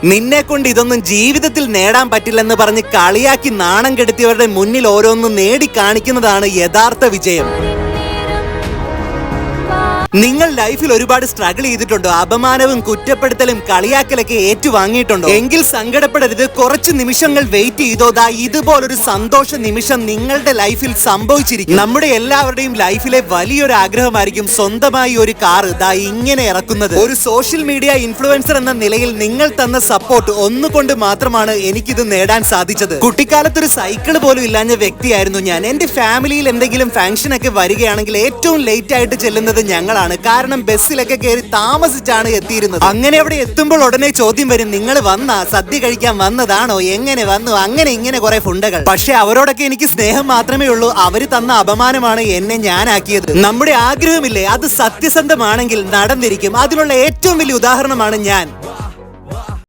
നിന്നെ കൊണ്ട് ഇതൊന്നും ജീവിതത്തിൽ നേടാൻ പറ്റില്ലെന്ന് പറഞ്ഞ് കളിയാക്കി നാണം കെടുത്തിയവരുടെ മുന്നിൽ ഓരോന്നും നേടി കാണിക്കുന്നതാണ് യഥാർത്ഥ വിജയം. നിങ്ങൾ ലൈഫിൽ ഒരുപാട് സ്ട്രഗിൾ ചെയ്തിട്ടുണ്ടോ? അപമാനവും കുറ്റപ്പെടുത്തലും കളിയാക്കലൊക്കെ ഏറ്റുവാങ്ങിയിട്ടുണ്ടോ? എങ്കിൽ സങ്കടപ്പെടരുത്. കുറച്ച് നിമിഷങ്ങൾ വെയിറ്റ് ചെയ്തോ. ഇതുപോലൊരു സന്തോഷ നിമിഷം നിങ്ങളുടെ ലൈഫിൽ സംഭവിച്ചിരിക്കും. നമ്മുടെ എല്ലാവരുടെയും ലൈഫിലെ വലിയൊരു ആഗ്രഹമായിരിക്കും സ്വന്തമായി ഒരു കാർ ഇങ്ങനെ ഇറക്കുന്നത്. ഒരു സോഷ്യൽ മീഡിയ ഇൻഫ്ലുവൻസർ എന്ന നിലയിൽ നിങ്ങൾ തന്ന സപ്പോർട്ട് ഒന്നുകൊണ്ട് മാത്രമാണ് എനിക്കിത് നേടാൻ സാധിച്ചത്. കുട്ടിക്കാലത്തൊരു സൈക്കിൾ പോലും ഇല്ലാഞ്ഞ വ്യക്തിയായിരുന്നു ഞാൻ. എന്റെ ഫാമിലിയിൽ എന്തെങ്കിലും ഫംഗ്ഷൻ ഒക്കെ വരികയാണെങ്കിൽ ഏറ്റവും ലേറ്റ് ആയിട്ട് ചെല്ലുന്നത് ഞങ്ങളാണ്. കാരണം ബസ്സിലൊക്കെ കയറി താമസിച്ചാണ് എത്തിയിരുന്നത്. അങ്ങനെ അവിടെ എത്തുമ്പോൾ ഉടനെ ചോദ്യം വരും, നിങ്ങൾ വന്നാ സദ്യ കഴിക്കാൻ വന്നതാണോ, എങ്ങനെ വന്നു, അങ്ങനെ ഇങ്ങനെ കുറെ ഫുണ്ടകൾ. പക്ഷെ അവരോടൊക്കെ എനിക്ക് സ്നേഹം മാത്രമേ ഉള്ളൂ. അവര് തന്ന അപമാനമാണ് എന്നെ ഞാനാക്കിയത്. നമ്മുടെ ആഗ്രഹമില്ലേ, അത് സത്യസന്ധമാണെങ്കിൽ നടന്നിരിക്കും. അതിനുള്ള ഏറ്റവും വലിയ ഉദാഹരണമാണ് ഞാൻ.